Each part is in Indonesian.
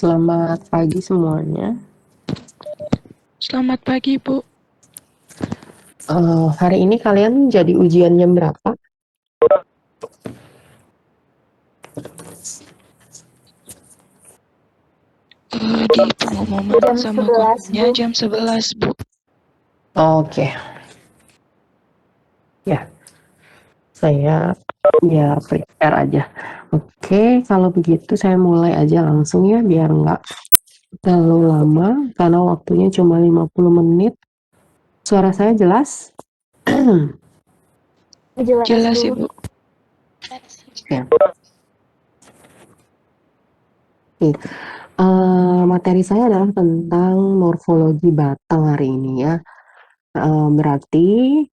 Selamat pagi semuanya. Selamat pagi, Bu. Hari ini kalian jadi ujian jam berapa? Di pengumuman Jam sama 11, gurunya Bu. jam 11, Bu. Oke. Ya, saya prepare aja. Oke, kalau begitu saya mulai aja langsung ya, biar nggak terlalu lama, karena waktunya cuma 50 menit. Suara saya jelas? Jelas, Ibu. Ya. Materi saya adalah tentang morfologi batang hari ini ya. Berarti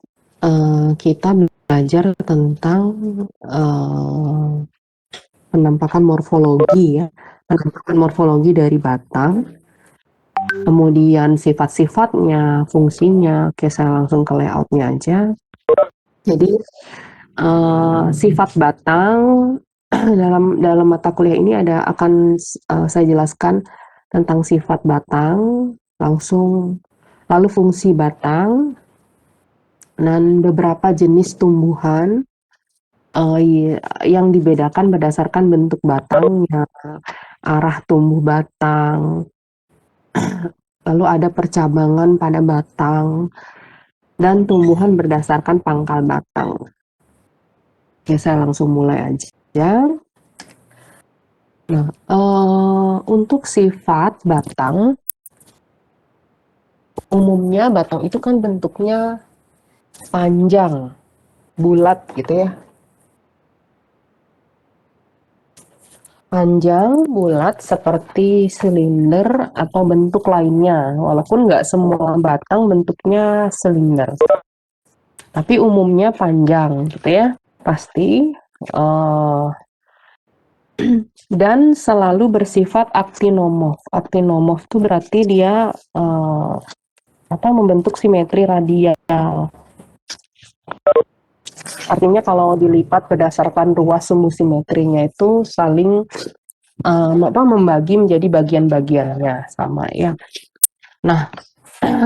kita belajar tentang penampakan morfologi ya, penampakan morfologi dari batang, kemudian sifat-sifatnya, fungsinya. Oke, saya langsung ke layoutnya aja. Jadi sifat batang dalam mata kuliah ini akan saya jelaskan tentang sifat batang, lalu fungsi batang, dan beberapa jenis tumbuhan yang dibedakan berdasarkan bentuk batangnya, arah tumbuh batang, lalu ada percabangan pada batang, dan tumbuhan berdasarkan pangkal batang. Oke, saya langsung mulai aja. Nah, untuk sifat batang, umumnya batang itu kan bentuknya panjang, bulat gitu ya. Panjang, bulat, seperti silinder atau bentuk lainnya. Walaupun nggak semua batang bentuknya silinder. Tapi umumnya panjang gitu ya. Pasti. Dan selalu bersifat aktinomorf. Aktinomorf itu berarti dia membentuk simetri radial. Artinya kalau dilipat berdasarkan ruas sumbu simetrinya itu saling membagi menjadi bagian-bagiannya sama ya. Nah,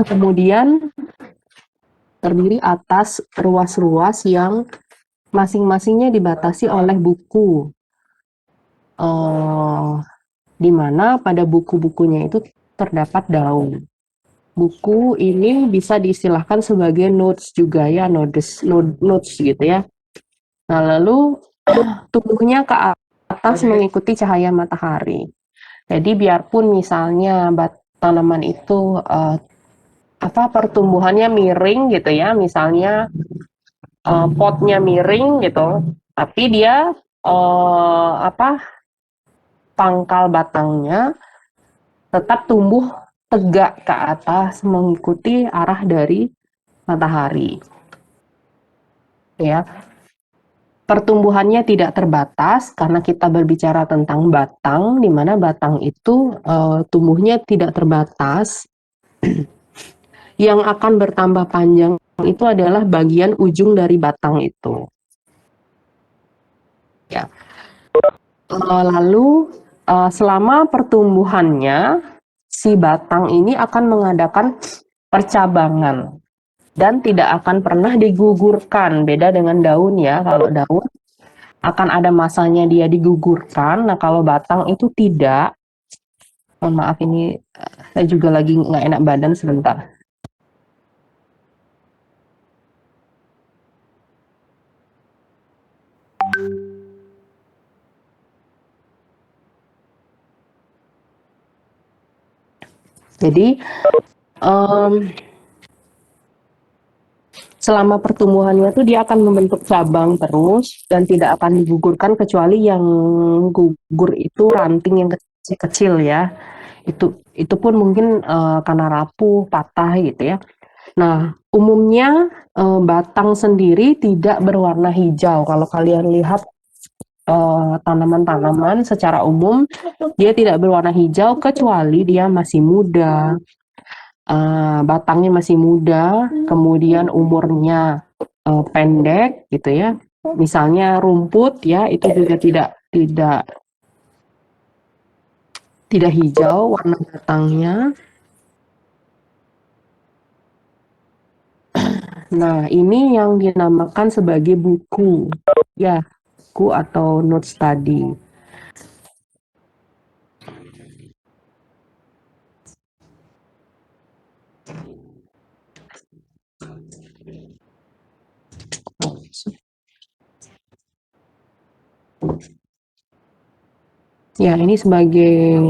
kemudian terdiri atas ruas-ruas yang masing-masingnya dibatasi oleh buku. Di mana pada buku-bukunya itu terdapat daun. Buku ini bisa diistilahkan sebagai nodes juga ya, nodes gitu ya. Nah, lalu tumbuhnya ke atas mengikuti cahaya matahari. Jadi biarpun misalnya tanaman itu pertumbuhannya miring gitu ya, misalnya potnya miring gitu, tapi dia pangkal batangnya tetap tumbuh tegak ke atas mengikuti arah dari matahari. Ya. Pertumbuhannya tidak terbatas karena kita berbicara tentang batang, di mana batang itu tumbuhnya tidak terbatas. Yang akan bertambah panjang itu adalah bagian ujung dari batang itu. Ya. Lalu selama pertumbuhannya, si batang ini akan mengadakan percabangan dan tidak akan pernah digugurkan. Beda dengan daun ya, kalau daun akan ada masanya dia digugurkan. Nah, kalau batang itu tidak. Mohon maaf, ini saya juga lagi nggak enak badan sebentar. Jadi selama pertumbuhannya tuh dia akan membentuk cabang terus dan tidak akan digugurkan kecuali yang gugur itu ranting yang kecil-kecil ya. Itu pun mungkin karena rapuh, patah gitu ya. Nah, umumnya batang sendiri tidak berwarna hijau. Kalau kalian lihat tanaman-tanaman secara umum dia tidak berwarna hijau kecuali dia masih muda. Batangnya masih muda, kemudian umurnya pendek gitu ya. Misalnya rumput ya, itu juga tidak tidak hijau warna batangnya. Nah, ini yang dinamakan sebagai buku, ya, buku atau notes tadi. Ya, ini sebagai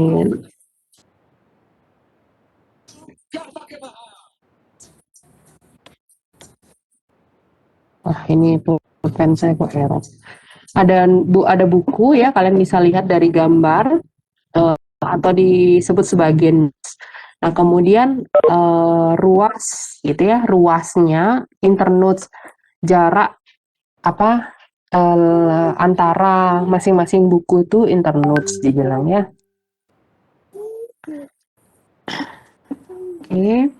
ini pulpen saya kok error. Ada buku ya, kalian bisa lihat dari gambar atau disebut sebagai notes. Nah, kemudian ruas gitu ya, ruasnya internotes, jarak apa antara masing-masing buku itu internotes dibilang ya. Oke.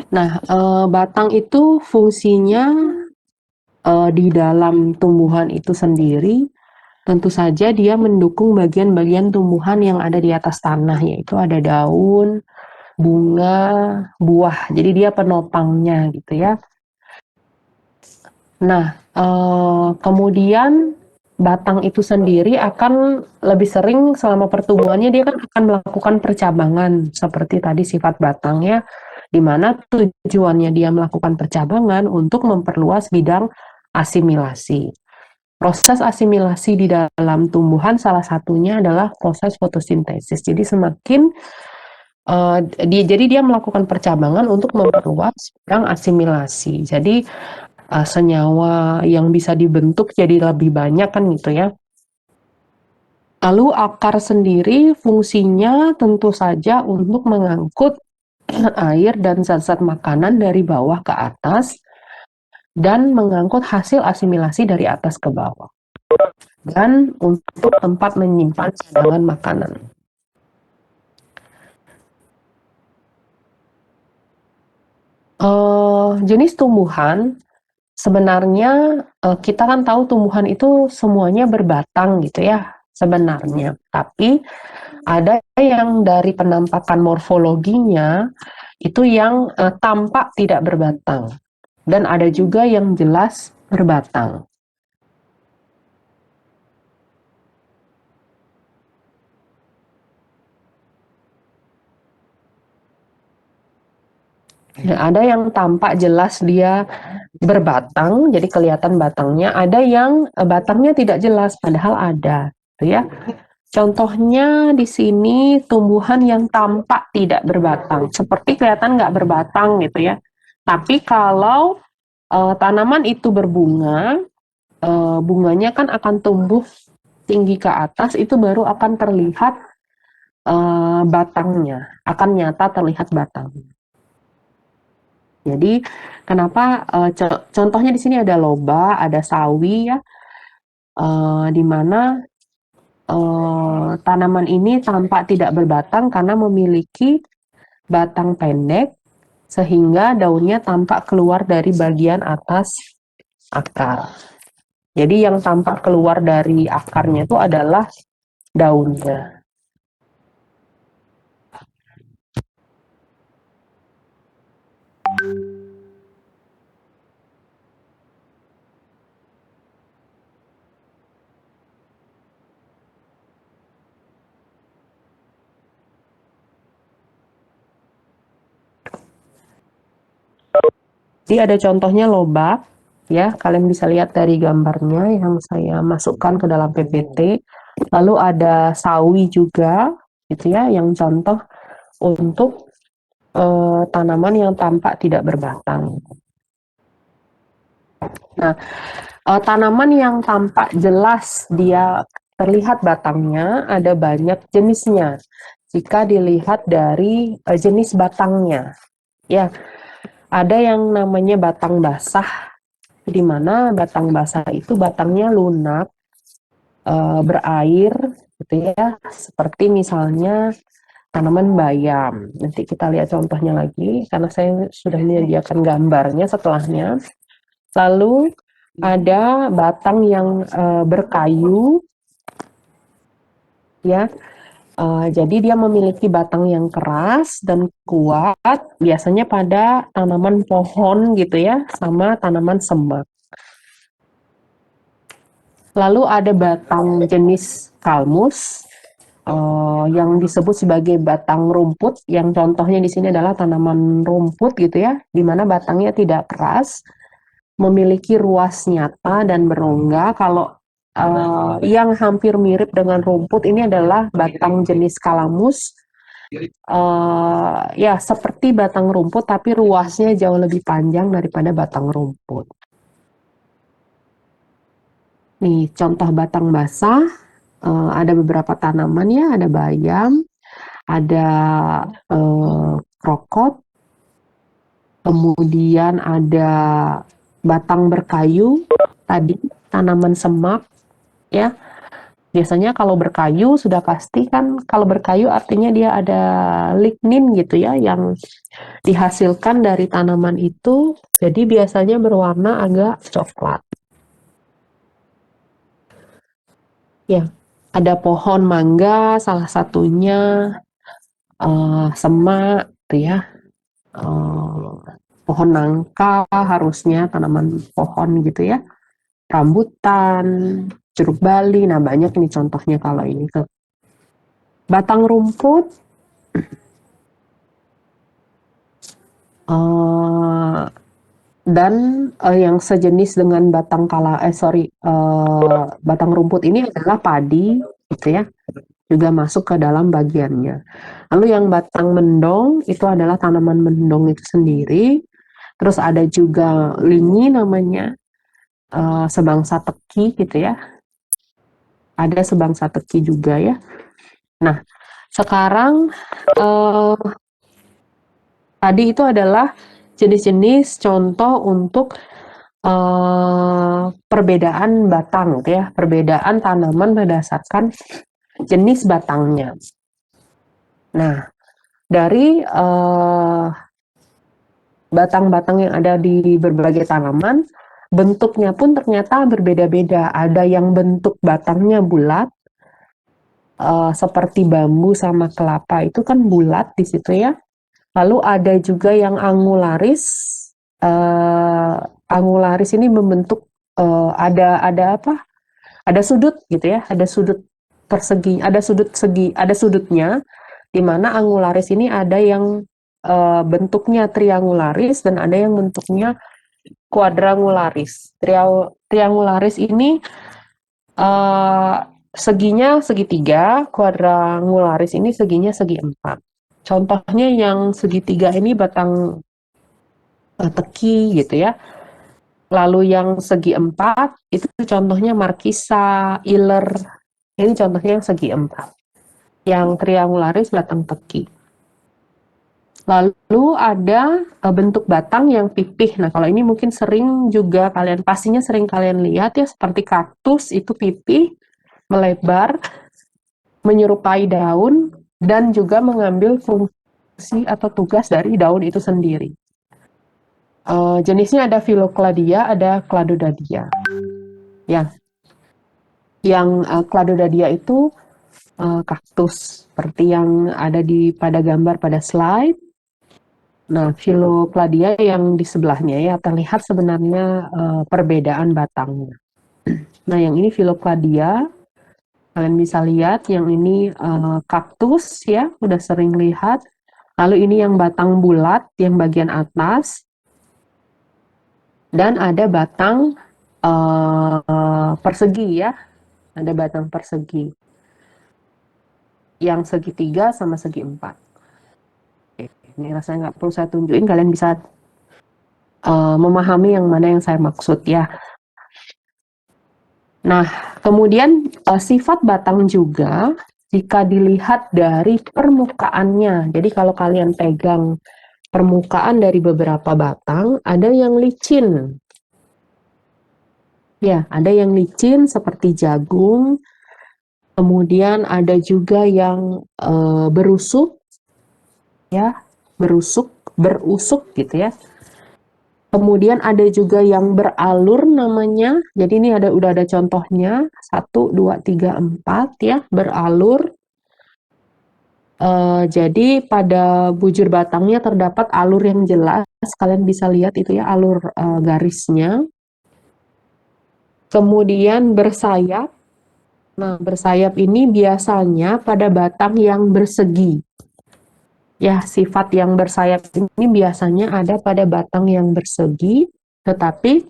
Nah, batang itu fungsinya di dalam tumbuhan itu sendiri, tentu saja dia mendukung bagian-bagian tumbuhan yang ada di atas tanah, yaitu ada daun, bunga, buah. Jadi dia penopangnya gitu ya. Nah, kemudian batang itu sendiri akan lebih sering selama pertumbuhannya dia kan akan melakukan percabangan seperti tadi sifat batangnya, di mana tujuannya dia melakukan percabangan untuk memperluas bidang asimilasi. Proses asimilasi di dalam tumbuhan salah satunya adalah proses fotosintesis. Jadi semakin jadi dia melakukan percabangan untuk memperluas bidang asimilasi. Jadi senyawa yang bisa dibentuk jadi lebih banyak kan gitu ya. Lalu akar sendiri fungsinya tentu saja untuk mengangkut air dan zat-zat makanan dari bawah ke atas dan mengangkut hasil asimilasi dari atas ke bawah. Dan untuk tempat menyimpan cadangan makanan. Jenis tumbuhan sebenarnya kita kan tahu tumbuhan itu semuanya berbatang gitu ya sebenarnya. Tapi ada yang dari penampakan morfologinya itu yang tampak tidak berbatang dan ada juga yang jelas berbatang. Ya, ada yang tampak jelas dia berbatang, jadi kelihatan batangnya. Ada yang batangnya tidak jelas, padahal ada, gitu ya. Contohnya di sini tumbuhan yang tampak tidak berbatang, seperti kelihatan nggak berbatang gitu ya. Tapi kalau tanaman itu berbunga, bunganya kan akan tumbuh tinggi ke atas, itu baru akan terlihat batangnya, akan nyata terlihat batangnya. Jadi kenapa contohnya di sini ada loba, ada sawi ya, di mana tanaman ini tampak tidak berbatang karena memiliki batang pendek sehingga daunnya tampak keluar dari bagian atas akar. Jadi yang tampak keluar dari akarnya itu adalah daunnya. Jadi ada contohnya lobak, ya kalian bisa lihat dari gambarnya yang saya masukkan ke dalam PPT. Lalu ada sawi juga, gitu ya, yang contoh untuk tanaman yang tampak tidak berbatang. Nah, tanaman yang tampak jelas dia terlihat batangnya ada banyak jenisnya. Jika dilihat dari jenis batangnya, ya ada yang namanya batang basah, di mana batang basah itu batangnya lunak, berair, gitu ya, seperti misalnya tanaman bayam. Nanti kita lihat contohnya lagi, karena saya sudah menyediakan gambarnya setelahnya. Lalu ada batang yang berkayu, ya, Jadi dia memiliki batang yang keras dan kuat, biasanya pada tanaman pohon gitu ya, sama tanaman semak. Lalu ada batang jenis kalmus yang disebut sebagai batang rumput, yang contohnya di sini adalah tanaman rumput gitu ya, di mana batangnya tidak keras, memiliki ruas nyata dan berongga. Kalau yang hampir mirip dengan rumput ini adalah batang jenis kalamus. Ya, seperti batang rumput, tapi ruasnya jauh lebih panjang daripada batang rumput. Nih, contoh batang basah, ada beberapa tanaman ya, ada bayam, ada krokot, kemudian ada batang berkayu, tadi tanaman semak, ya. Biasanya kalau berkayu sudah pasti kan, kalau berkayu artinya dia ada lignin gitu ya, yang dihasilkan dari tanaman itu, jadi biasanya berwarna agak coklat. Ya, ada pohon mangga, salah satunya semak, tuh ya. Pohon nangka harusnya tanaman pohon gitu ya. Rambutan, jeruk bali, nah banyak nih contohnya kalau ini ke batang rumput. Dan yang sejenis dengan batang rumput ini adalah padi, gitu ya, juga masuk ke dalam bagiannya. Lalu yang batang mendong itu adalah tanaman mendong itu sendiri. Terus ada juga lingi namanya, sebangsa teki gitu ya. Ada sebangsa teki juga ya. Nah, sekarang tadi itu adalah jenis-jenis contoh untuk perbedaan batang gitu ya, perbedaan tanaman berdasarkan jenis batangnya. Nah, dari batang-batang yang ada di berbagai tanaman, bentuknya pun ternyata berbeda-beda. Ada yang bentuk batangnya bulat, seperti bambu sama kelapa itu kan bulat di situ ya. Lalu ada juga yang angularis. Angularis ini membentuk ada apa? Ada sudut gitu ya, ada sudut persegi, ada sudutnya, di mana angularis ini ada yang bentuknya triangularis dan ada yang bentuknya kuadrangularis. Triangularis ini seginya segitiga, kuadrangularis ini seginya segi 4. Contohnya yang segitiga ini batang teki gitu ya. Lalu yang segi 4 itu contohnya markisa, iler. Ini contohnya yang segi 4. Yang triangularis batang teki. Lalu ada bentuk batang yang pipih. Nah, kalau ini mungkin pastinya sering kalian lihat ya, seperti kaktus itu pipih, melebar, menyerupai daun, dan juga mengambil fungsi atau tugas dari daun itu sendiri. Jenisnya ada Phylocladia, ada Cladodadia. Ya, yang Cladodadia itu kaktus, seperti yang ada pada gambar pada slide. Nah, Phylocladia yang di sebelahnya ya, terlihat sebenarnya perbedaan batangnya. Nah, yang ini Phylocladia, kalian bisa lihat, yang ini kaktus ya, udah sering lihat. Lalu ini yang batang bulat, yang bagian atas. Dan ada batang persegi ya, ada batang persegi. Yang segitiga sama segi 4. Oke, ini rasanya nggak perlu saya tunjukin, kalian bisa memahami yang mana yang saya maksud ya. Nah, kemudian sifat batang juga jika dilihat dari permukaannya. Jadi kalau kalian pegang permukaan dari beberapa batang, ada yang licin. Ya, ada yang licin seperti jagung. Kemudian ada juga yang berusuk, ya, berusuk gitu ya. Kemudian ada juga yang beralur namanya. Jadi ini udah ada contohnya, 1, 2, 3, 4 ya, beralur. Jadi pada bujur batangnya terdapat alur yang jelas, kalian bisa lihat itu ya alur garisnya. Kemudian bersayap. Nah, bersayap ini biasanya pada batang yang bersegi. Ya, sifat yang bersayap ini biasanya ada pada batang yang bersegi, tetapi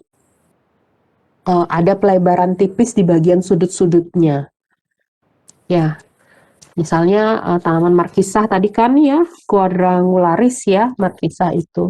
ada pelebaran tipis di bagian sudut-sudutnya. Ya, misalnya tanaman markisah tadi kan ya, quadrangularis ya, markisah itu.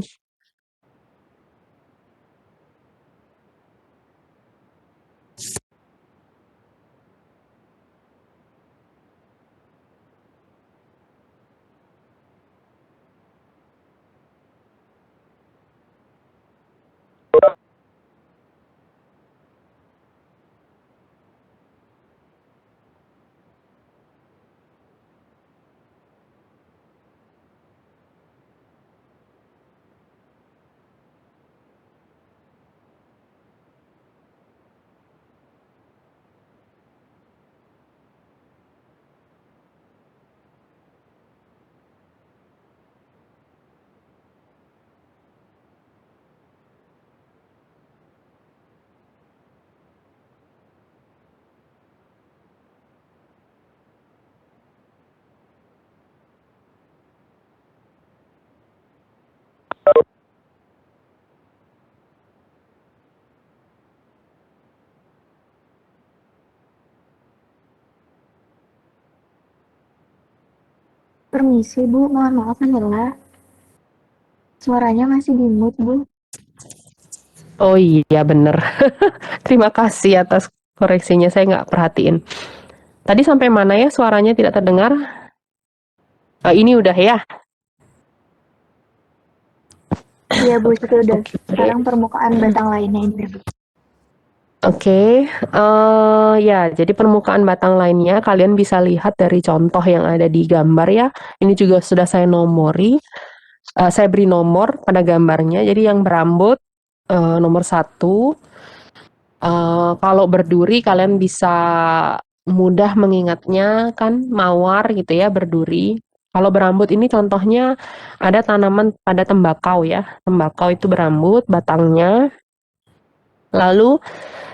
Permisi Bu, mohon maaf Nila. Suaranya masih di mute Bu. Oh iya bener. Terima kasih atas koreksinya, saya nggak perhatiin. Tadi sampai mana ya suaranya tidak terdengar? Ini udah ya? Iya Bu, sudah. Oke. Sekarang permukaan batang lainnya ini Bu. Oke, ya, jadi permukaan batang lainnya kalian bisa lihat dari contoh yang ada di gambar ya. Ini juga sudah saya nomori, saya beri nomor pada gambarnya. Jadi yang berambut nomor 1. Kalau berduri kalian bisa mudah mengingatnya kan, mawar gitu ya, berduri. Kalau berambut ini contohnya ada tanaman pada tembakau ya. Tembakau itu berambut batangnya. Lalu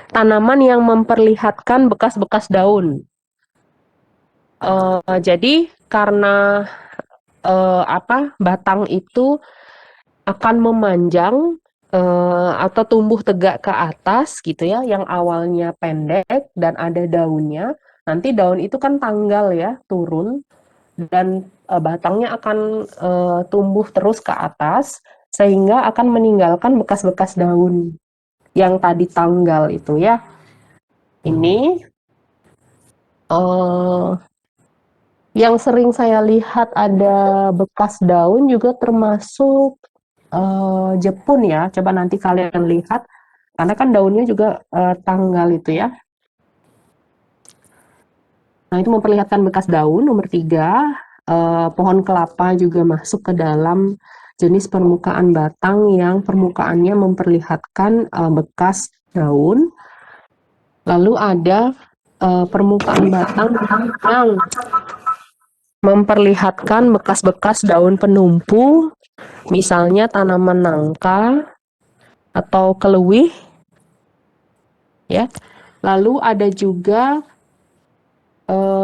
tanaman yang memperlihatkan bekas-bekas daun. Jadi karena batang itu akan memanjang atau tumbuh tegak ke atas gitu ya, yang awalnya pendek dan ada daunnya. Nanti daun itu kan tanggal ya, turun dan batangnya akan tumbuh terus ke atas sehingga akan meninggalkan bekas-bekas daun yang tadi tanggal itu ya. Ini yang sering saya lihat ada bekas daun juga termasuk jepun ya. Coba nanti kalian lihat, karena kan daunnya juga tanggal itu ya. Nah, itu memperlihatkan bekas daun. Nomor 3, pohon kelapa juga masuk ke dalam jenis permukaan batang yang permukaannya memperlihatkan bekas daun. Lalu ada permukaan batang yang memperlihatkan bekas-bekas daun penumpu, misalnya tanaman nangka atau kelewih, ya. Lalu ada juga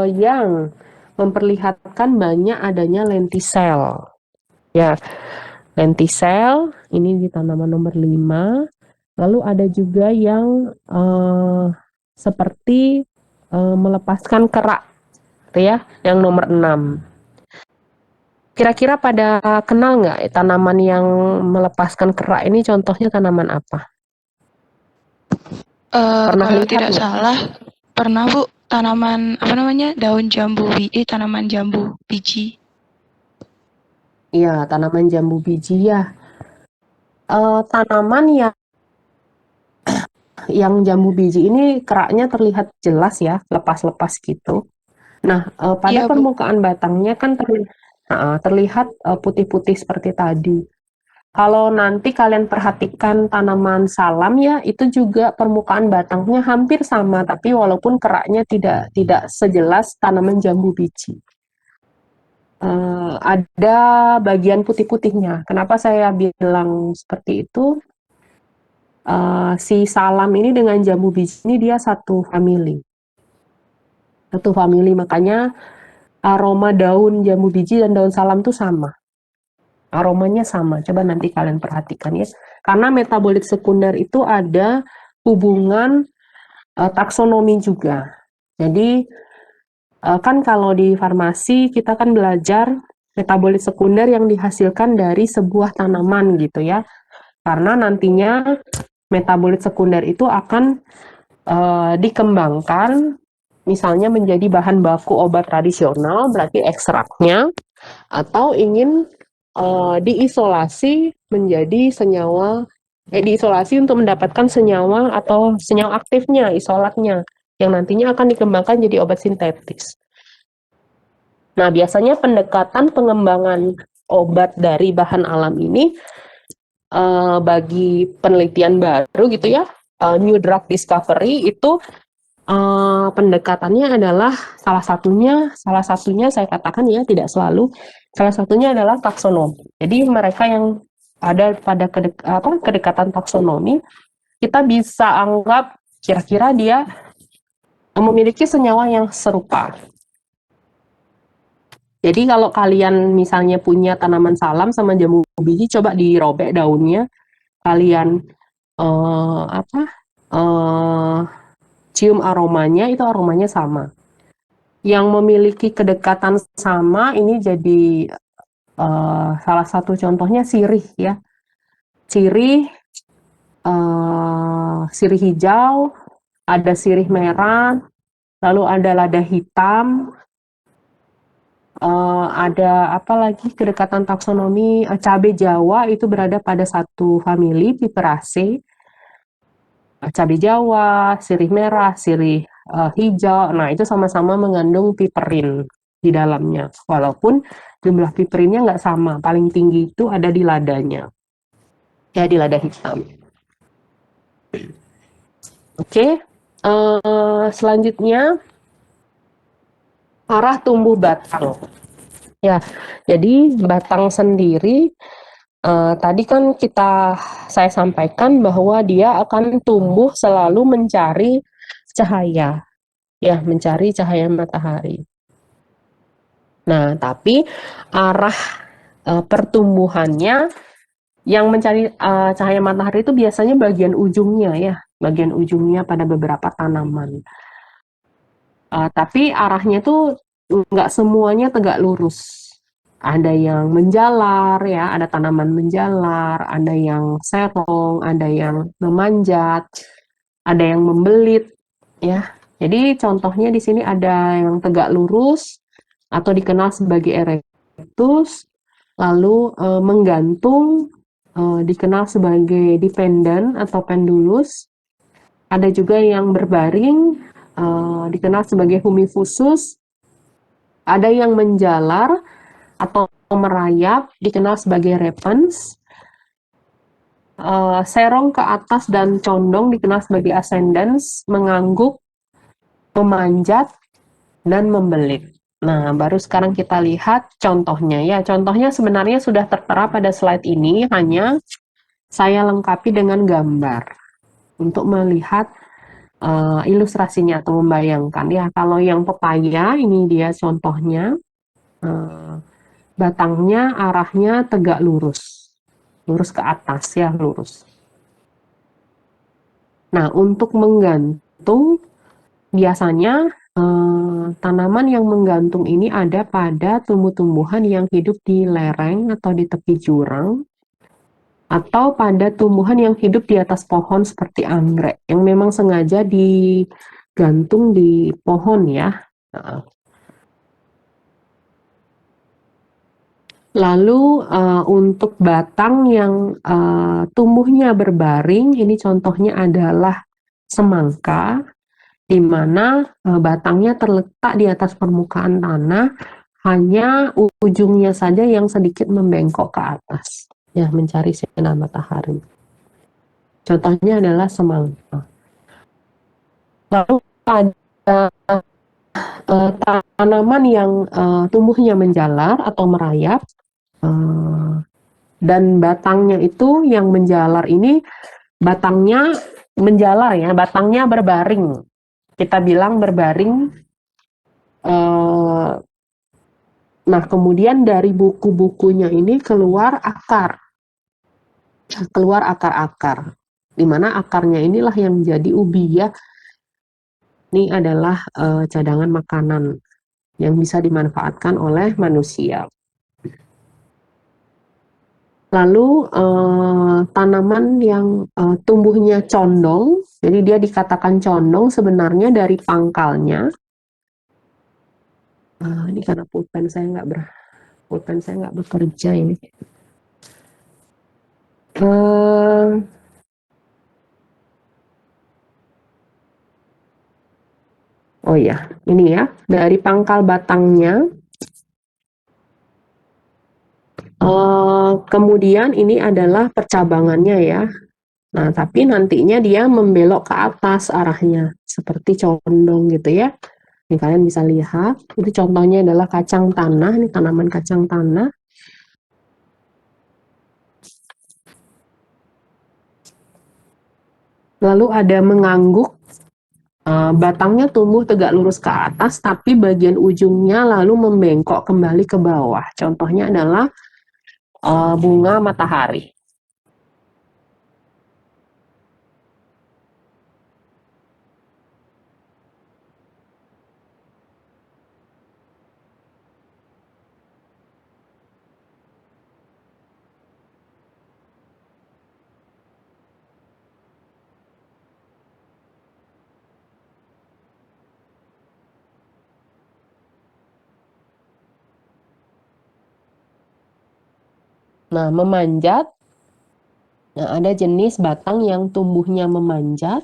yang memperlihatkan banyak adanya lentisel. Ya, lentisel ini di tanaman nomor 5. Lalu ada juga yang seperti melepaskan kerak, ya, yang nomor 6. Kira-kira pada kenal nggak tanaman yang melepaskan kerak ini contohnya tanaman apa? Pernah Kalau lihat tidak nggak? salah, pernah Bu, tanaman apa namanya? Daun jambu tanaman jambu biji. Iya, tanaman jambu biji ya. Tanaman yang jambu biji ini keraknya terlihat jelas ya, lepas-lepas gitu. Nah, pada Iya Bu. permukaan batangnya kan terlihat putih-putih seperti tadi. Kalau nanti kalian perhatikan tanaman salam ya, itu juga permukaan batangnya hampir sama, tapi walaupun keraknya tidak sejelas tanaman jambu biji. ada bagian putih-putihnya. Kenapa saya bilang seperti itu? Si salam ini dengan jambu biji ini dia satu family. Satu family, makanya aroma daun jambu biji dan daun salam tuh sama. Aromanya sama. Coba nanti kalian perhatikan ya. Karena metabolit sekunder itu ada hubungan taksonomi juga. Jadi kan kalau di farmasi kita kan belajar metabolit sekunder yang dihasilkan dari sebuah tanaman gitu ya. Karena nantinya metabolit sekunder itu akan dikembangkan misalnya menjadi bahan baku obat tradisional, berarti ekstraknya, atau ingin diisolasi menjadi senyawa, diisolasi untuk mendapatkan senyawa atau senyawa aktifnya, isolatnya, yang nantinya akan dikembangkan jadi obat sintetis. Nah, biasanya pendekatan pengembangan obat dari bahan alam ini bagi penelitian baru gitu ya, new drug discovery itu pendekatannya adalah salah satunya saya katakan ya, tidak selalu, salah satunya adalah taksonomi. Jadi mereka yang ada pada kedekatan taksonomi, kita bisa anggap kira-kira dia memiliki senyawa yang serupa. Jadi kalau kalian misalnya punya tanaman salam sama jambu biji, coba dirobek daunnya, kalian cium aromanya, itu aromanya sama. Yang memiliki kedekatan sama ini jadi salah satu contohnya sirih ya. Sirih hijau, ada sirih merah, lalu ada lada hitam, ada apa lagi kedekatan taksonomi, cabai Jawa itu berada pada satu famili Piperaceae. Cabai Jawa, sirih merah, sirih hijau, nah itu sama-sama mengandung piperin di dalamnya. Walaupun jumlah piperinnya nggak sama, paling tinggi itu ada di ladanya, ya di lada hitam. Oke, selanjutnya arah tumbuh batang. Ya, jadi batang sendiri tadi kan saya sampaikan bahwa dia akan tumbuh selalu mencari cahaya, ya mencari cahaya matahari. Nah, tapi arah pertumbuhannya yang mencari cahaya matahari itu biasanya bagian ujungnya ya, bagian ujungnya pada beberapa tanaman. Tapi arahnya tuh nggak semuanya tegak lurus. Ada yang menjalar ya, ada tanaman menjalar, ada yang serong, ada yang memanjat, ada yang membelit ya. Jadi contohnya di sini ada yang tegak lurus atau dikenal sebagai erectus, lalu menggantung dikenal sebagai dependent atau pendulus. Ada juga yang berbaring dikenal sebagai humifusus. Ada yang menjalar atau merayap dikenal sebagai repens. Serong ke atas dan condong dikenal sebagai ascendens, mengangguk, memanjat, dan membelit. Nah, baru sekarang kita lihat contohnya ya. Contohnya sebenarnya sudah tertera pada slide ini, hanya saya lengkapi dengan gambar untuk melihat ilustrasinya atau membayangkan ya. Kalau yang pepaya ini dia contohnya, batangnya arahnya tegak lurus ke atas ya, lurus. Nah, untuk menggantung biasanya tanaman yang menggantung ini ada pada tumbuh-tumbuhan yang hidup di lereng atau di tepi jurang, atau pada tumbuhan yang hidup di atas pohon seperti anggrek yang memang sengaja digantung di pohon ya. Lalu untuk batang yang tumbuhnya berbaring, ini contohnya adalah semangka, di mana batangnya terletak di atas permukaan tanah, hanya ujungnya saja yang sedikit membengkok ke atas, ya mencari sinar matahari. Contohnya adalah semangka. Lalu ada tanaman yang tumbuhnya menjalar atau merayap, dan batangnya itu yang menjalar ini batangnya menjalar ya, batangnya berbaring. Kita bilang berbaring. Nah, kemudian dari buku-bukunya ini keluar akar-akar, di mana akarnya inilah yang menjadi ubiyah. Ini adalah cadangan makanan yang bisa dimanfaatkan oleh manusia. Lalu tanaman yang tumbuhnya condong, jadi dia dikatakan condong sebenarnya dari pangkalnya. Ini karena pulpen saya nggak bekerja ini. Oh ya, ini ya, dari pangkal batangnya. Kemudian ini adalah percabangannya ya. Nah, tapi nantinya dia membelok ke atas arahnya, seperti condong gitu ya. Ini kalian bisa lihat, itu contohnya adalah kacang tanah, ini tanaman kacang tanah. Lalu ada mengangguk, batangnya tumbuh tegak lurus ke atas, tapi bagian ujungnya lalu membengkok kembali ke bawah. Contohnya adalah bunga matahari. Nah, memanjat. Nah, ada jenis batang yang tumbuhnya memanjat.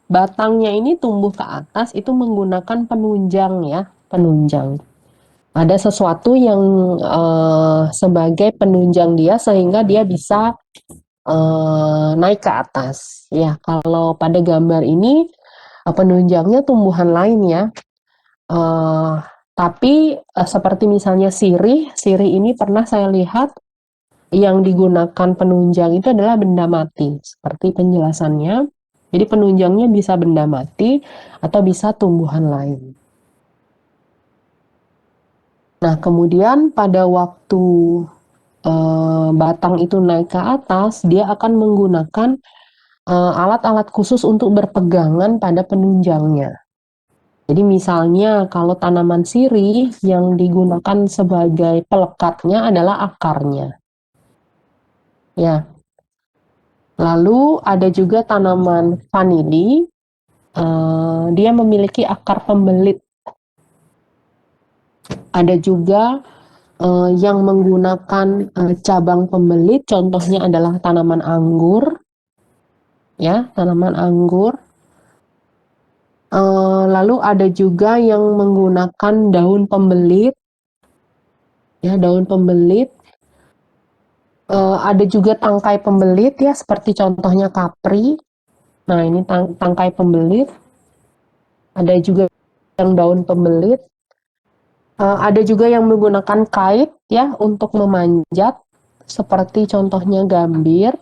Batangnya ini tumbuh ke atas itu menggunakan penunjang ya, penunjang. Ada sesuatu yang sebagai penunjang dia sehingga dia bisa naik ke atas. Ya, kalau pada gambar ini penunjangnya tumbuhan lain ya. Tapi seperti misalnya sirih ini pernah saya lihat yang digunakan penunjang itu adalah benda mati, seperti penjelasannya. Jadi penunjangnya bisa benda mati atau bisa tumbuhan lain. Nah, kemudian pada waktu batang itu naik ke atas, dia akan menggunakan alat-alat khusus untuk berpegangan pada penunjangnya. Jadi misalnya kalau tanaman sirih yang digunakan sebagai pelekatnya adalah akarnya. Ya. Lalu ada juga tanaman vanili, dia memiliki akar pembelit. Ada juga yang menggunakan cabang pembelit, contohnya adalah tanaman anggur. Ya, tanaman anggur. Lalu ada juga yang menggunakan daun pembelit. Ya, daun pembelit. Ada juga tangkai pembelit ya, seperti contohnya kapri. Nah, ini tangkai pembelit. Ada juga yang daun pembelit. Ada juga yang menggunakan kait ya untuk memanjat, seperti contohnya gambir.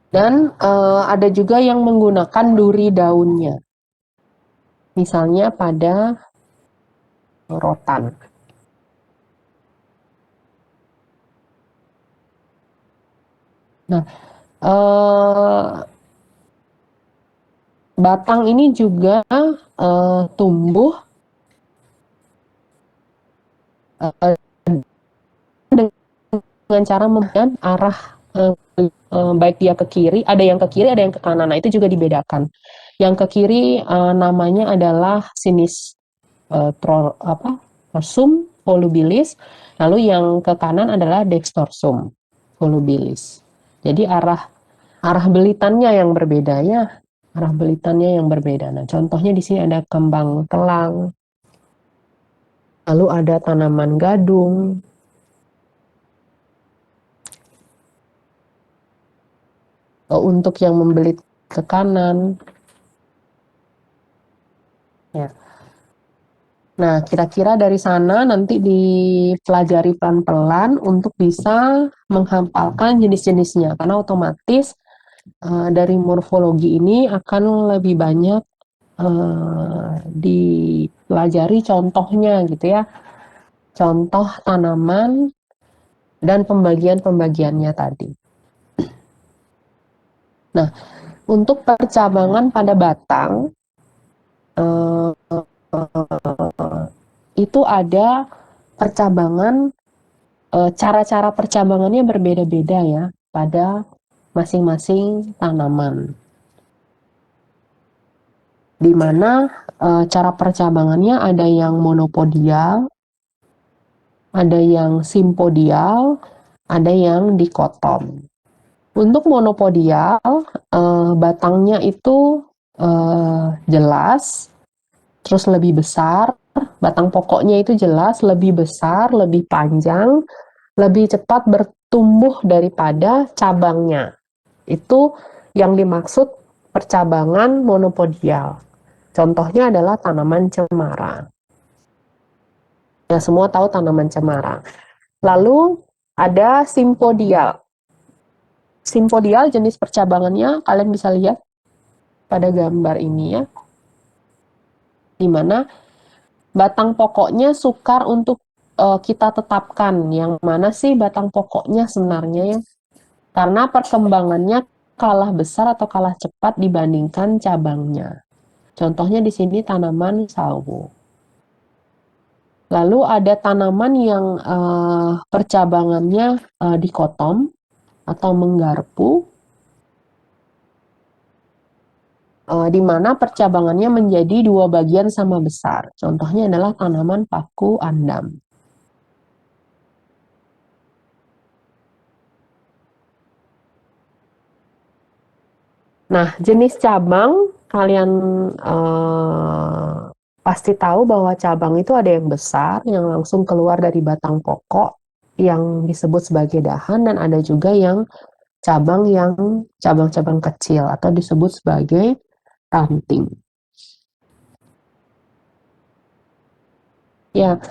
Dan ada juga yang menggunakan duri daunnya, misalnya pada rotan. Nah, batang ini juga tumbuh dengan cara memberikan arah, baik dia ke kiri, ada yang ke kiri, ada yang ke kanan. Nah, itu juga dibedakan. Yang ke kiri namanya adalah sinis dorsum volubilis, lalu yang ke kanan adalah dextorsum volubilis. Jadi arah belitannya yang berbeda ya, arah belitannya yang berbeda. Nah, contohnya di sini ada kembang telang, lalu ada tanaman gadung. Untuk yang membelit ke kanan, Ya. Nah, kira-kira dari sana nanti dipelajari pelan-pelan untuk bisa menghafalkan jenis-jenisnya, karena otomatis dari morfologi ini akan lebih banyak dipelajari contohnya gitu ya, contoh tanaman dan pembagian-pembagiannya tadi. Nah, untuk percabangan pada batang, itu ada percabangan, cara-cara percabangannya berbeda-beda ya pada masing-masing tanaman. Di mana cara percabangannya ada yang monopodial, ada yang simpodial, ada yang dikotom. Untuk monopodial, batangnya itu jelas, terus lebih besar, batang pokoknya itu jelas, lebih besar, lebih panjang, lebih cepat bertumbuh daripada cabangnya. Itu yang dimaksud percabangan monopodial. Contohnya adalah tanaman cemara. Ya, semua tahu tanaman cemara. Lalu ada simpodial. Simpodial jenis percabangannya kalian bisa lihat pada gambar ini ya, di mana batang pokoknya sukar untuk kita tetapkan yang mana sih batang pokoknya sebenarnya ya, karena perkembangannya kalah besar atau kalah cepat dibandingkan cabangnya. Contohnya di sini tanaman sawo. Lalu ada tanaman yang percabangannya dikotom atau menggarpu, di mana percabangannya menjadi dua bagian sama besar. Contohnya adalah tanaman paku andam. Nah, jenis cabang kalian pasti tahu bahwa cabang itu ada yang besar yang langsung keluar dari batang pokok yang disebut sebagai dahan, dan ada juga yang cabang-cabang kecil atau disebut sebagai ranting. Ya,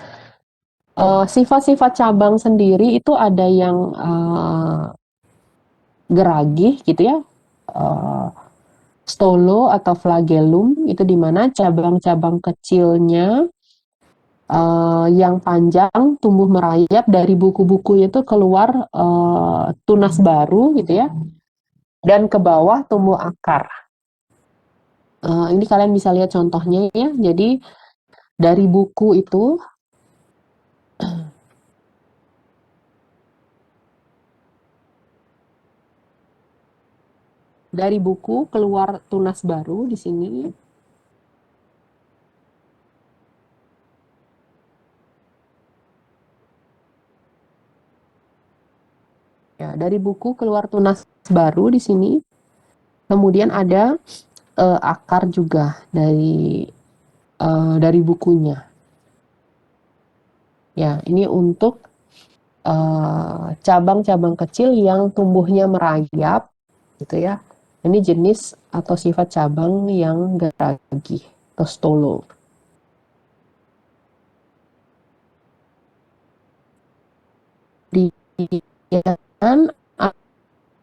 sifat-sifat cabang sendiri itu ada yang geragih gitu ya, stolo atau flagellum, itu di mana cabang-cabang kecilnya yang panjang tumbuh merayap dari buku-buku itu keluar tunas baru gitu ya, dan ke bawah tumbuh akar. Ini kalian bisa lihat contohnya ya. Jadi dari buku itu keluar tunas baru di sini. Ya, dari buku keluar tunas baru di sini. Kemudian ada akar juga dari bukunya. Ya, ini untuk cabang-cabang kecil yang tumbuhnya merayap, gitu ya. Ini jenis atau sifat cabang yang geragih atau stolo. Di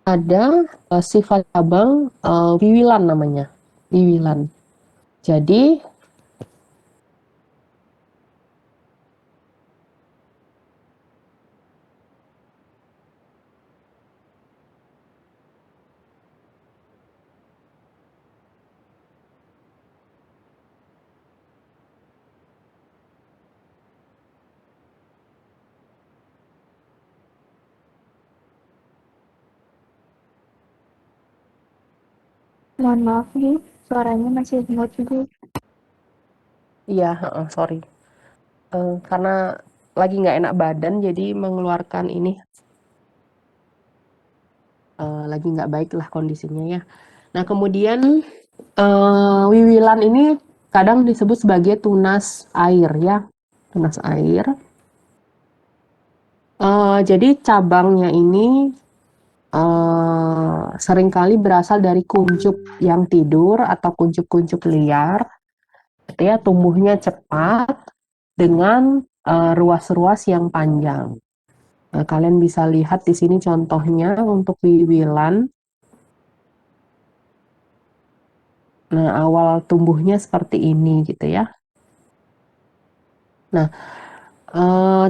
ada sifat cabang wiwilan namanya, wiwilan. Jadi Mohon maaf nih, suaranya masih remote juga. iya, sorry. Karena lagi nggak enak badan, jadi mengeluarkan ini lagi nggak baik lah kondisinya ya. Nah, kemudian wiwilan ini kadang disebut sebagai tunas air ya, tunas air. Jadi cabangnya ini seringkali berasal dari kuncup yang tidur atau kuncup-kuncup liar gitu ya, tumbuhnya cepat dengan ruas-ruas yang panjang. Nah, kalian bisa lihat di sini contohnya untuk wiwilan. Nah, awal tumbuhnya seperti ini gitu ya. Nah,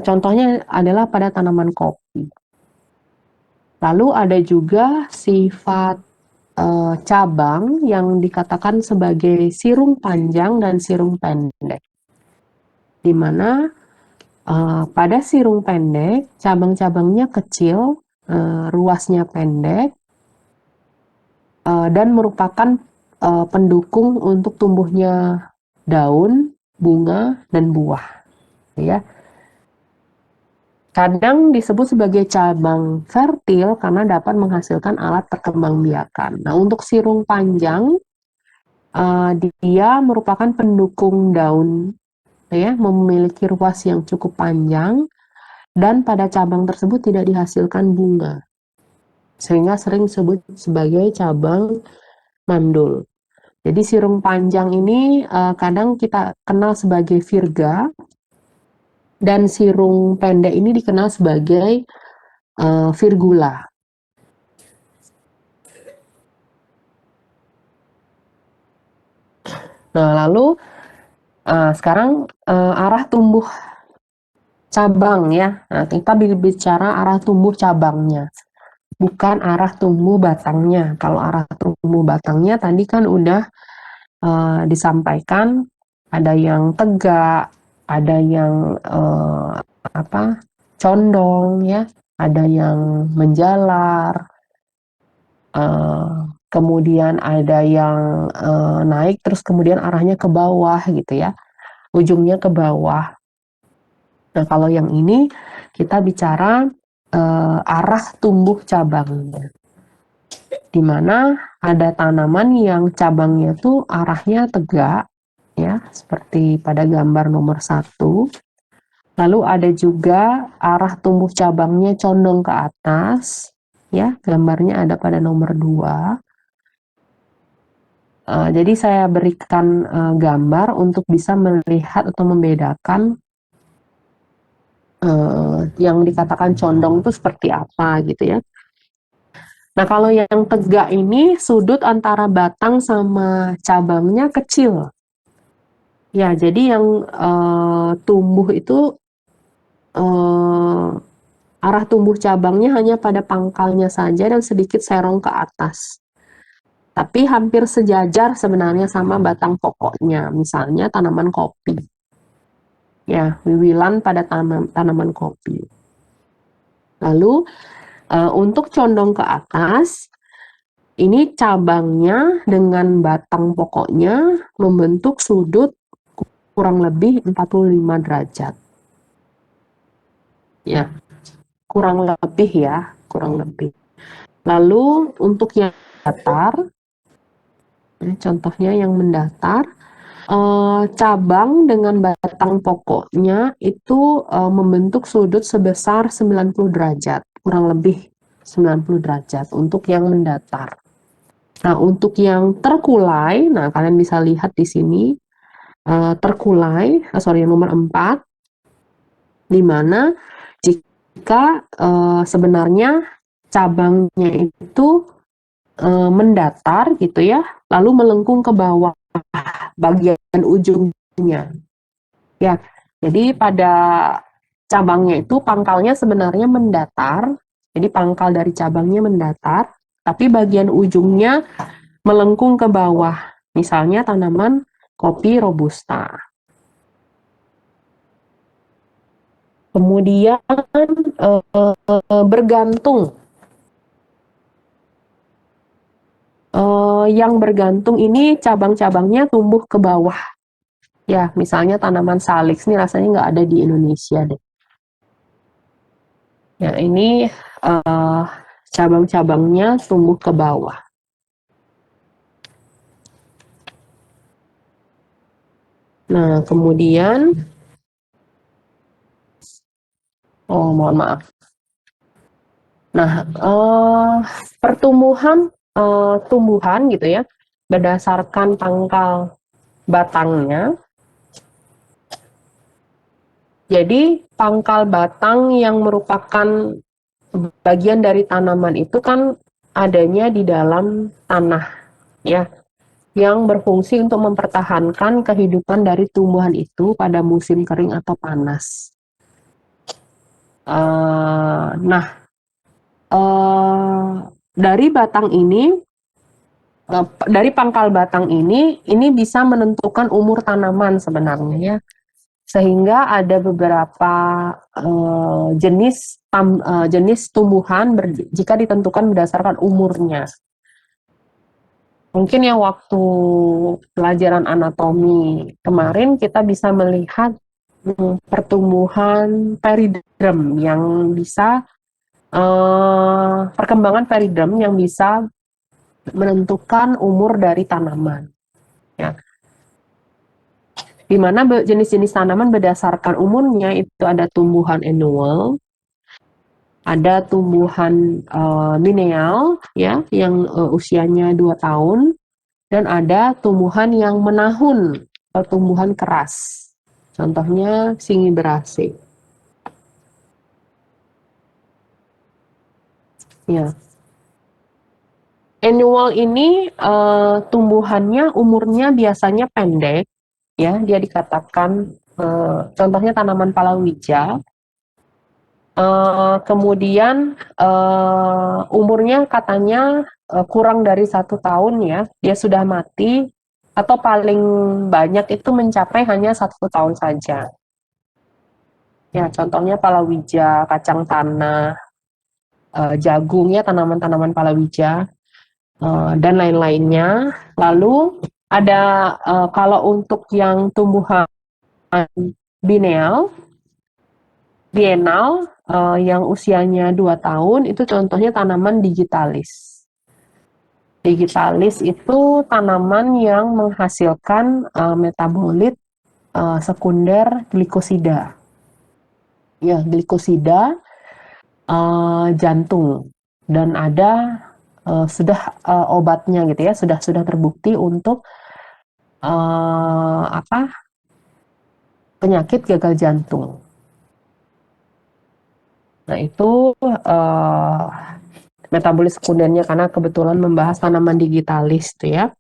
contohnya adalah pada tanaman kopi. Lalu ada juga sifat cabang yang dikatakan sebagai sirung panjang dan sirung pendek, di mana pada sirung pendek cabang-cabangnya kecil, ruasnya pendek, dan merupakan pendukung untuk tumbuhnya daun, bunga, dan buah, ya. Kadang disebut sebagai cabang fertil karena dapat menghasilkan alat perkembangbiakan. Nah, untuk sirung panjang, dia merupakan pendukung daun, ya, memiliki ruas yang cukup panjang, dan pada cabang tersebut tidak dihasilkan bunga, sehingga sering disebut sebagai cabang mandul. Jadi sirung panjang ini kadang kita kenal sebagai virga, dan sirung pendek ini dikenal sebagai virgula. Nah, lalu sekarang arah tumbuh cabang ya. Nah, kita bicara arah tumbuh cabangnya, bukan arah tumbuh batangnya. Kalau arah tumbuh batangnya tadi kan udah disampaikan, ada yang tegak, ada yang condong ya, ada yang menjalar, kemudian ada yang naik terus kemudian arahnya ke bawah gitu ya, ujungnya ke bawah. Nah, kalau yang ini kita bicara arah tumbuh cabangnya, di mana ada tanaman yang cabangnya tuh arahnya tegak, ya, seperti pada gambar nomor 1. Lalu ada juga arah tumbuh cabangnya condong ke atas, ya, gambarnya ada pada nomor 2. Jadi saya berikan gambar untuk bisa melihat atau membedakan yang dikatakan condong itu seperti apa gitu ya. Nah, kalau yang tegak ini sudut antara batang sama cabangnya kecil. Ya, jadi yang tumbuh itu arah tumbuh cabangnya hanya pada pangkalnya saja dan sedikit serong ke atas. Tapi hampir sejajar sebenarnya sama batang pokoknya, misalnya tanaman kopi. Ya, wiwilan pada tanaman kopi. Lalu untuk condong ke atas, ini cabangnya dengan batang pokoknya membentuk sudut kurang lebih 45 derajat. Ya, kurang lebih. Lalu untuk yang datar, contohnya yang mendatar, cabang dengan batang pokoknya itu membentuk sudut sebesar 90 derajat, kurang lebih 90 derajat untuk yang mendatar. Nah, untuk yang terkulai, nah kalian bisa lihat di sini terkulai, nomor 4, di mana jika sebenarnya cabangnya itu mendatar gitu ya, lalu melengkung ke bawah bagian ujungnya. Ya, jadi pada cabangnya itu pangkalnya sebenarnya mendatar, jadi pangkal dari cabangnya mendatar, tapi bagian ujungnya melengkung ke bawah. Misalnya tanaman kopi robusta. Kemudian bergantung. Yang bergantung ini cabang-cabangnya tumbuh ke bawah. Ya, misalnya tanaman salix ini rasanya nggak ada di Indonesia deh. Ya, ini cabang-cabangnya tumbuh ke bawah. Nah, kemudian, mohon maaf. Nah, pertumbuhan tumbuhan gitu ya, berdasarkan pangkal batangnya, Jadi pangkal batang yang merupakan bagian dari tanaman itu kan adanya di dalam tanah, ya, yang berfungsi untuk mempertahankan kehidupan dari tumbuhan itu pada musim kering atau panas. Nah, dari batang ini, dari pangkal batang ini bisa menentukan umur tanaman sebenarnya, ya. Sehingga ada beberapa jenis tumbuhan jika ditentukan berdasarkan umurnya. Mungkin yang waktu pelajaran anatomi kemarin kita bisa melihat pertumbuhan peridrem yang bisa perkembangan peridrem yang bisa menentukan umur dari tanaman, ya. Di mana jenis-jenis tanaman berdasarkan umurnya itu ada tumbuhan annual, ada tumbuhan lineal, ya, yang usianya 2 tahun, dan ada tumbuhan yang menahun atau tumbuhan keras. Contohnya Singiberacea. Ya. Annual ini tumbuhannya umurnya biasanya pendek, ya. Dia dikatakan contohnya tanaman palawija. Kemudian umurnya katanya kurang dari 1 tahun, ya, dia sudah mati, atau paling banyak itu mencapai hanya 1 tahun saja. Ya, contohnya palawija, kacang tanah, jagung, ya, tanaman-tanaman palawija, dan lain-lainnya. Lalu ada kalau untuk yang tumbuhan bienal yang usianya 2 tahun, itu contohnya tanaman digitalis. Digitalis itu tanaman yang menghasilkan metabolit sekunder glikosida. Ya, glikosida jantung, dan ada sudah obatnya gitu ya, sudah terbukti untuk penyakit gagal jantung. Nah, itu metabolis sekundernya karena kebetulan membahas tanaman digitalis tuh, ya.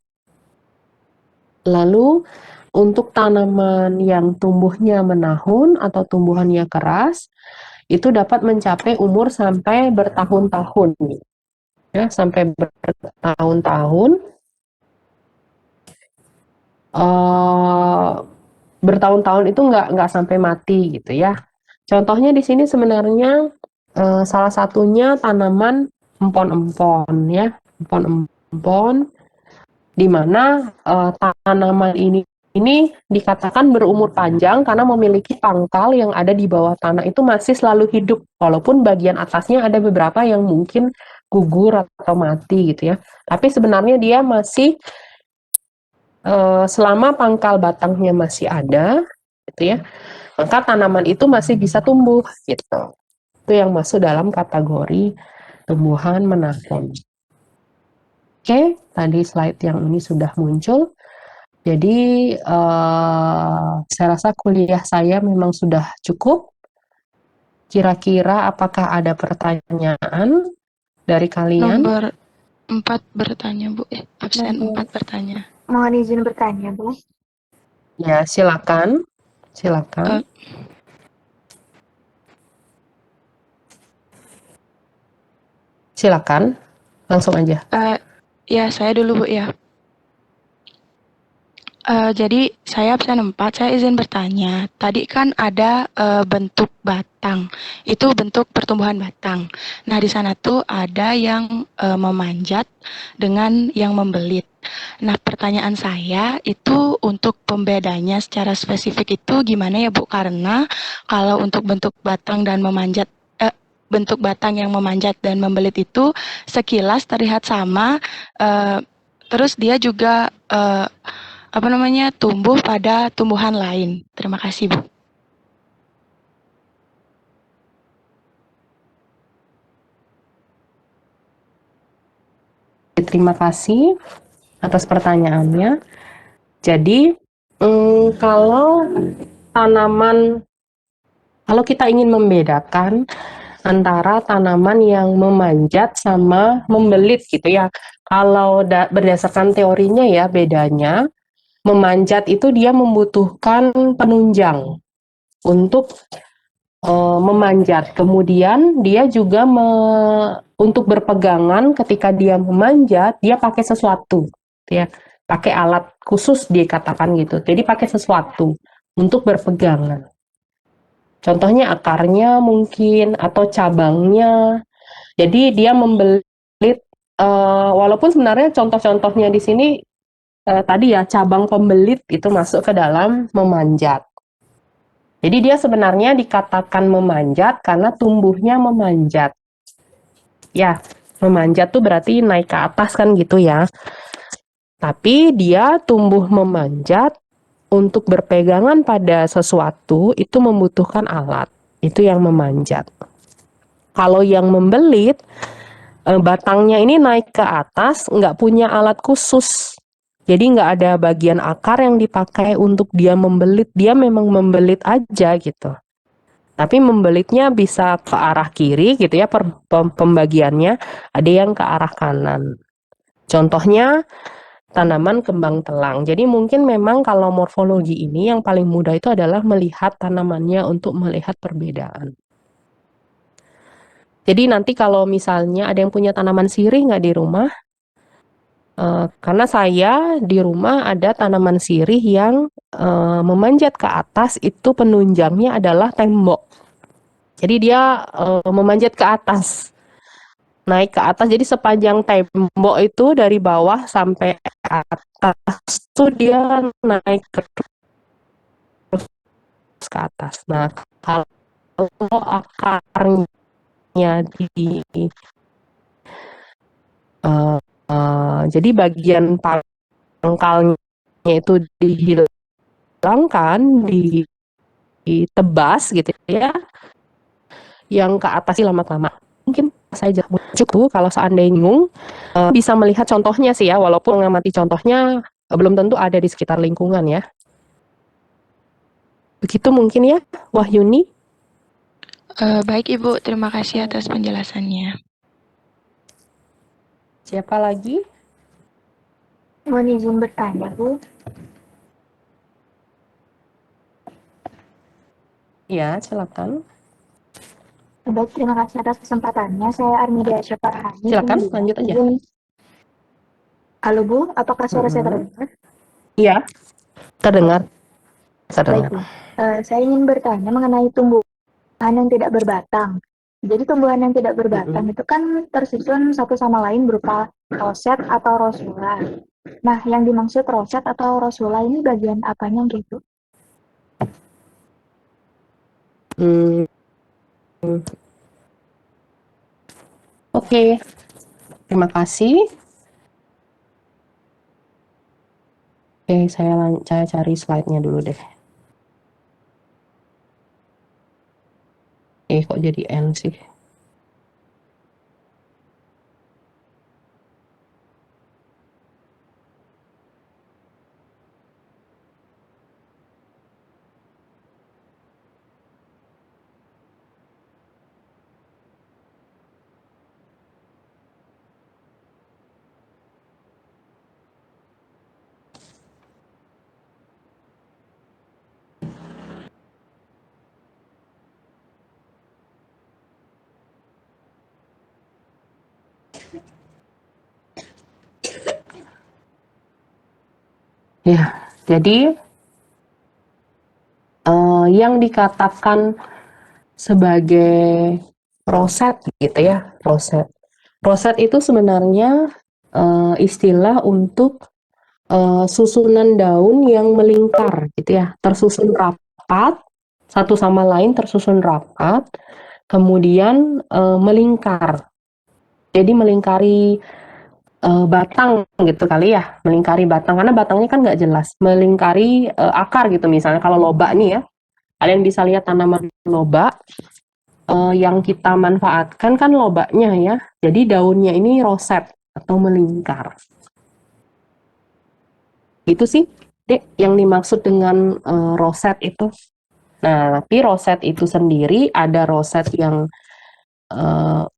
Lalu untuk tanaman yang tumbuhnya menahun atau tumbuhannya keras, itu dapat mencapai umur sampai bertahun-tahun, ya, sampai bertahun-tahun. Bertahun-tahun itu nggak sampai mati gitu, ya. Contohnya di sini sebenarnya salah satunya tanaman empon-empon, ya, empon-empon, di mana tanaman ini dikatakan berumur panjang karena memiliki pangkal yang ada di bawah tanah itu masih selalu hidup, walaupun bagian atasnya ada beberapa yang mungkin gugur atau mati gitu, ya. Tapi sebenarnya dia masih selama pangkal batangnya masih ada, gitu, ya, maka tanaman itu masih bisa tumbuh gitu. Itu yang masuk dalam kategori tumbuhan menahun. Oke, tadi slide yang ini sudah muncul. Jadi saya rasa kuliah saya memang sudah cukup. Kira-kira apakah ada pertanyaan dari kalian? Nomor 4 bertanya, Bu. Absen 4 bertanya. Mohon izin bertanya, Bu. Ya, silakan. Silakan. Silakan. Langsung aja. Ya, saya dulu, Bu, ya. Jadi saya absen 4, saya izin bertanya. Tadi kan ada bentuk batang, itu bentuk pertumbuhan batang. Nah, di sana tuh ada yang memanjat dengan yang membelit. Nah, pertanyaan saya itu untuk pembedanya secara spesifik itu gimana ya, Bu? Karena kalau untuk bentuk batang dan memanjat, bentuk batang yang memanjat dan membelit itu sekilas terlihat sama, terus dia juga tumbuh pada tumbuhan lain. Terima kasih, Bu. Terima kasih atas pertanyaannya. Jadi, kalau tanaman Kalau kita ingin membedakan antara tanaman yang memanjat sama membelit gitu ya. Kalau berdasarkan teorinya ya bedanya, memanjat itu dia membutuhkan penunjang untuk memanjat. Kemudian dia juga untuk berpegangan ketika dia memanjat, dia pakai sesuatu, ya, pakai alat khusus dikatakan gitu. Jadi pakai sesuatu untuk berpegangan. Contohnya akarnya mungkin atau cabangnya. Jadi dia membelit, walaupun sebenarnya contoh-contohnya di sini tadi ya cabang pembelit itu masuk ke dalam memanjat. Jadi dia sebenarnya dikatakan memanjat karena tumbuhnya memanjat. Ya, memanjat tuh berarti naik ke atas kan gitu ya. Tapi dia tumbuh memanjat untuk berpegangan pada sesuatu itu membutuhkan alat. Itu yang memanjat. Kalau yang membelit, batangnya ini naik ke atas, nggak punya alat khusus. Jadi nggak ada bagian akar yang dipakai untuk dia membelit. Dia memang membelit aja gitu. Tapi membelitnya bisa ke arah kiri gitu ya pembagiannya, ada yang ke arah kanan. Contohnya tanaman kembang telang. Jadi mungkin memang kalau morfologi ini yang paling mudah itu adalah melihat tanamannya untuk melihat perbedaan. Jadi nanti kalau misalnya ada yang punya tanaman sirih nggak di rumah, karena saya di rumah ada tanaman sirih yang memanjat ke atas itu penunjangnya adalah tembok. Jadi dia memanjat ke atas, naik ke atas. Jadi sepanjang tembok itu dari bawah sampai atas tuh dia naik terus ke atas. Nah, kalau akarnya uh, jadi bagian pangkalnya itu dihilangkan, ditebas gitu ya, yang ke atas lama-lama. Mungkin saya cukup kalau seandainya bingung, bisa melihat contohnya sih ya, walaupun mengamati contohnya belum tentu ada di sekitar lingkungan ya. Begitu mungkin ya, Wahyuni. Baik Ibu, terima kasih atas penjelasannya. Siapa lagi? Mohon izin bertanya, Bu. Ya, silakan. Baik, terima kasih atas kesempatannya. Saya Armidia Syafarhani. Silakan, lanjut aja. Halo Bu, apakah suara saya terdengar? Iya, terdengar. Baik Bu, saya ingin bertanya mengenai tumbuhan yang tidak berbatang. Jadi tumbuhan yang tidak berbatang itu kan tersusun satu sama lain berupa roset atau rosula. Nah, yang dimaksud roset atau rosula ini bagian apanya gitu? Oke, terima kasih. Oke, saya cari slide-nya dulu deh. Kok jadi N sih? Ya, jadi yang dikatakan sebagai roset gitu ya, roset. Roset itu sebenarnya istilah untuk susunan daun yang melingkar gitu ya, tersusun rapat, satu sama lain tersusun rapat, kemudian melingkar. Jadi melingkari batang gitu kali ya, melingkari batang karena batangnya kan nggak jelas, melingkari akar gitu misalnya kalau lobak nih ya, kalian bisa lihat tanaman lobak yang kita manfaatkan kan lobaknya ya, jadi daunnya ini roset atau melingkar. Itu sih Dek yang dimaksud dengan roset itu. Nah, tapi roset itu sendiri ada roset yang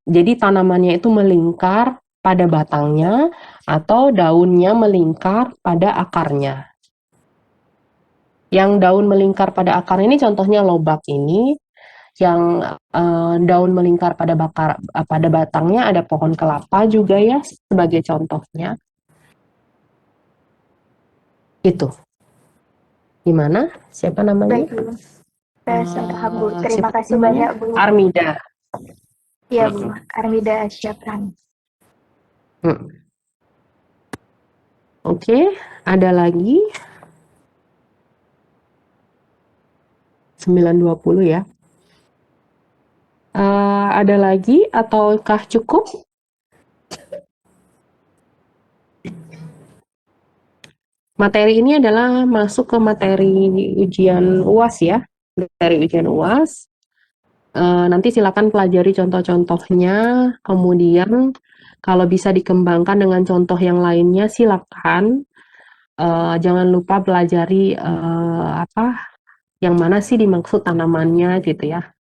jadi tanamannya itu melingkar pada batangnya atau daunnya melingkar pada akarnya. Yang daun melingkar pada akar ini contohnya lobak ini, yang daun melingkar pada batangnya ada pohon kelapa juga ya sebagai contohnya. Itu. Gimana? Siapa namanya? Baik, Bu. Saya paham, Bu. Terima Siapa kasih namanya? banyak, Bu. Armida. Iya, Bu. Armida Syafran. Oke, ada lagi 9.20 ya. Ada lagi ataukah cukup? Materi ini adalah masuk ke materi ujian UAS ya. Materi ujian UAS. Nanti silakan pelajari contoh-contohnya. Kemudian kalau bisa dikembangkan dengan contoh yang lainnya silakan. Jangan lupa pelajari yang mana sih dimaksud tanamannya gitu ya.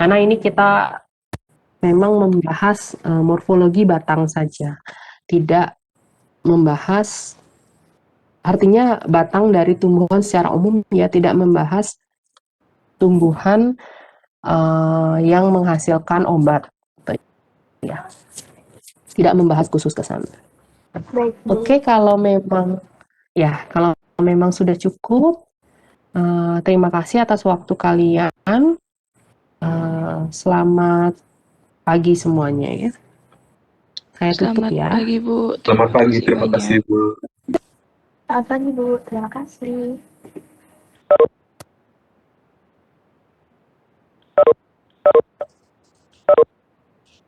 Karena ini kita memang membahas morfologi batang saja, tidak membahas artinya batang dari tumbuhan secara umum ya, tidak membahas tumbuhan yang menghasilkan obat ya, tidak membahas khusus ke sana. Baik, Bu. Oke, kalau memang sudah cukup, terima kasih atas waktu kalian. Selamat pagi semuanya ya. Saya tutup Selamat ya. pagi, Bu. Selamat pagi, terima banyak. kasih Bu. Selamat pagi, Bu. Terima kasih.